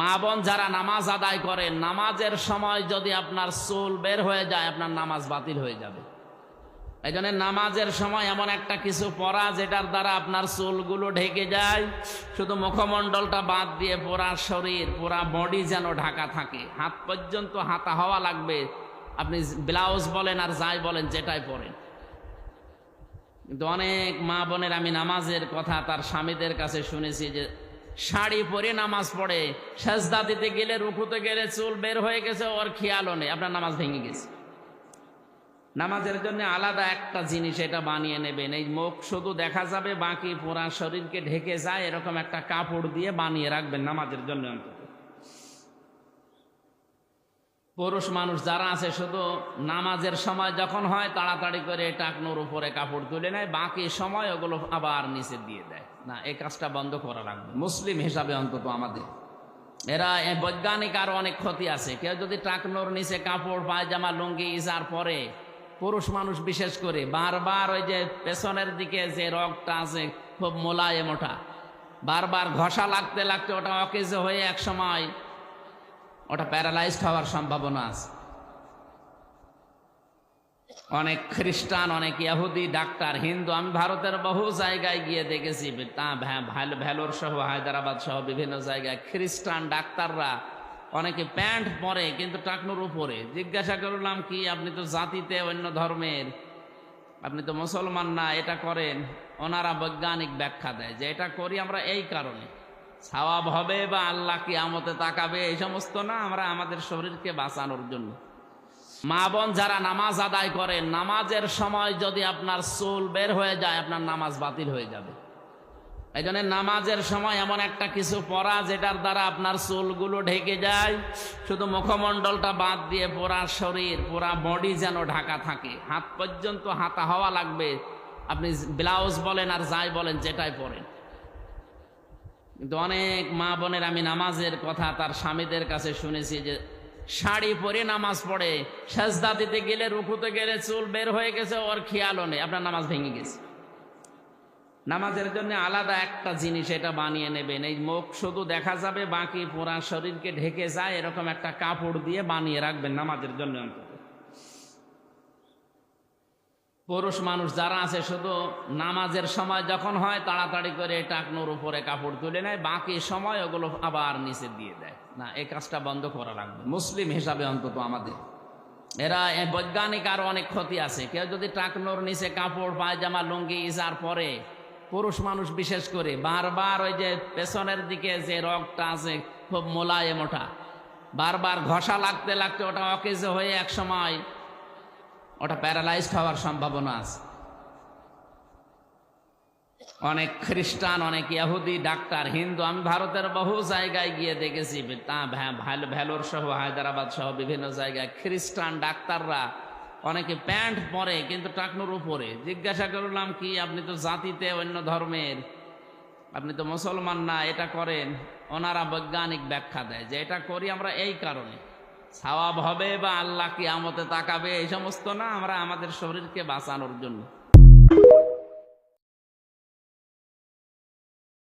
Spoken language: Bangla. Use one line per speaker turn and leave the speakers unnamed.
মা বোন যারা নামাজ আদায় করেন, নামাজের সময় যদি আপনার চুল বের হয়ে যায় আপনার নামাজ বাতিল হয়ে যাবে। এই জন্য নামাজের সময় এমন একটা কিছু পরা যেটার দ্বারা আপনার চুলগুলো ঢেকে যায়, শুধু মুখমণ্ডলটা বাদ দিয়ে পুরা শরীর পুরা বডি যেন ঢাকা থাকে, হাত পর্যন্ত হাতা হওয়া লাগবে। আপনি ব্লাউজ বলেন আর যাই বলেন যেটাই পরেন। কিন্তু অনেক মা বোনের আমি নামাজের কথা তার স্বামীদের কাছে শুনেছি যে শাড়ি পরে নামাজ পড়ে, সেজদা দিতে গেলে রুকুতে গেলে চুল বের হয়ে গেছে, ওর খেয়ালও নেই, আপনার নামাজ ভেঙে গেছে। নামাজের জন্য আলাদা একটা জিনিস এটা বানিয়ে নেবেন, এই মুখ শুধু দেখা যাবে বাকি পুরা শরীরকে ঢেকে যায় এরকম একটা কাপড় দিয়ে বানিয়ে রাখবেন নামাজের জন্য। অন্তত পুরুষ মানুষ যারা আছে শুধু নামাজের সময় যখন হয় তাড়াতাড়ি করে টাকনোর উপরে কাপড় তুলে নেয়, বাকি সময় ওগুলো আবার নিচে দিয়ে দেয়। না, এই কাজটা বন্ধ করা লাগবে মুসলিম হিসাবে অন্তত আমাদের। এরা বৈজ্ঞানিক আরো অনেক ক্ষতি আছে। কেউ যদি টাকনোর নিচে কাপড় পায়জামা লুঙ্গি ইজার পরে, পুরুষ মানুষ বিশেষ করে বারবার ওই যে পেছনের দিকে যে রগটা আছে খুব মোলায়েম, ওটা বারবার ঘষা লাগতে লাগতে ওটা অকেজ হয়ে এক সময় ওটা প্যারালাইজড হওয়ার সম্ভাবনা আছে। অনেক খ্রিস্টান, অনেক ইহুদি ডাক্তার, হিন্দু, আমি ভারতের বহু জায়গায় গিয়ে দেখেছি, তা ভেলোর সহ হায়দ্রাবাদ সহ বিভিন্ন জায়গায় খ্রিস্টান ডাক্তাররা অনেকে প্যান্ট পরে কিন্তু টাকনুর উপরে। জিজ্ঞাসা করলাম কি আপনি তো জাতিতে অন্য ধর্মের, আপনি তো মুসলমান না, এটা করেন? ওনারা বৈজ্ঞানিক ব্যাখ্যা দেয় যে এটা করি আমরা এই কারণে, সওয়াব হবে বা আল্লাহ কিয়ামতে তাকাবে এই সমস্ত না, আমরা আমাদের শরীরকে বাঁচানোর জন্য। মা বোন যারা নামাজ আদায় করেন, নামাজের সময় যদি আপনার চুল বের হয়ে যায় আপনার নামাজ বাতিল হয়ে যাবে। এই জন্য নামাজের সময় এমন একটা কিছু পরা যেটার দ্বারা আপনার চুলগুলো ঢেকে যায়, শুধু মুখমণ্ডলটা বাদ দিয়ে পুরা শরীর পুরা বডি যেন ঢাকা থাকে, হাত পর্যন্ত হাতা হওয়া লাগবে। আপনি ব্লাউজ বলেন আর যাই বলেন যেটাই পরেন। কিন্তু অনেক মা বোনের আমি নামাজের কথা তার স্বামীদের কাছে শুনেছি যে শাড়ি পরে নামাজ পড়ে, সেজদা দিতে গেলে রুকুতে গেলে চুল বের হয়ে গেছে, ওর খেয়ালও নেই, আপনার নামাজ ভেঙে গেছে। নামাজের জন্য আলাদা একটা জিনিস এটা বানিয়ে নেবেন, এই মুখ শুধু দেখা যাবে বাকি পুরা শরীরকে ঢেকে যায় এরকম একটা কাপড় দিয়ে বানিয়ে রাখবেন নামাজের জন্য। অন্তত পুরুষ মানুষ যারা আছে শুধু নামাজের সময় যখন হয় তাড়াতাড়ি করে টাকনোর উপরে কাপড় তুলে নেয়, বাকি সময় ওগুলো আবার নিচে দিয়ে দেয়। না, এই কাজটা বন্ধ করা লাগবে মুসলিম হিসাবে অন্তত আমাদের। এরা বৈজ্ঞানিক আরো অনেক ক্ষতি আছে। কেউ যদি টাকনোর নিচে কাপড় পায়জামা লুঙ্গি ইজার পরে, পুরুষ মানুষ বিশেষ করে বারবার ওই যে পেছনের দিকে যে রগটা আছে খুব মোলায়েম, ওটা বারবার ঘষা লাগতে লাগতে ওটা অকেজ হয়ে এক সময় ওটা প্যারালাইজড হওয়ার সম্ভাবনা আছে। অনেক খ্রিস্টান, অনেক ইহুদি ডাক্তার, হিন্দু, আমি ভারতের বহু জায়গায় গিয়ে দেখেছি, তা ভেলোর সহ হায়দ্রাবাদ সহ বিভিন্ন জায়গায় খ্রিস্টান ডাক্তাররা অনেকে প্যান্ট পরে কিন্তু টাকনুর উপরে। জিজ্ঞাসা করলাম কি আপনি তো জাতিতে অন্য ধর্মের, আপনি তো মুসলমান না, এটা করেন? ওনারা বৈজ্ঞানিক ব্যাখ্যা দেয় যে এটা করি আমরা এই কারণে, সওয়াব হবে বা আল্লাহ কিয়ামতে তাকাবে এই সমস্ত না, আমরা আমাদের শরীরকে বাঁচানোর জন্য।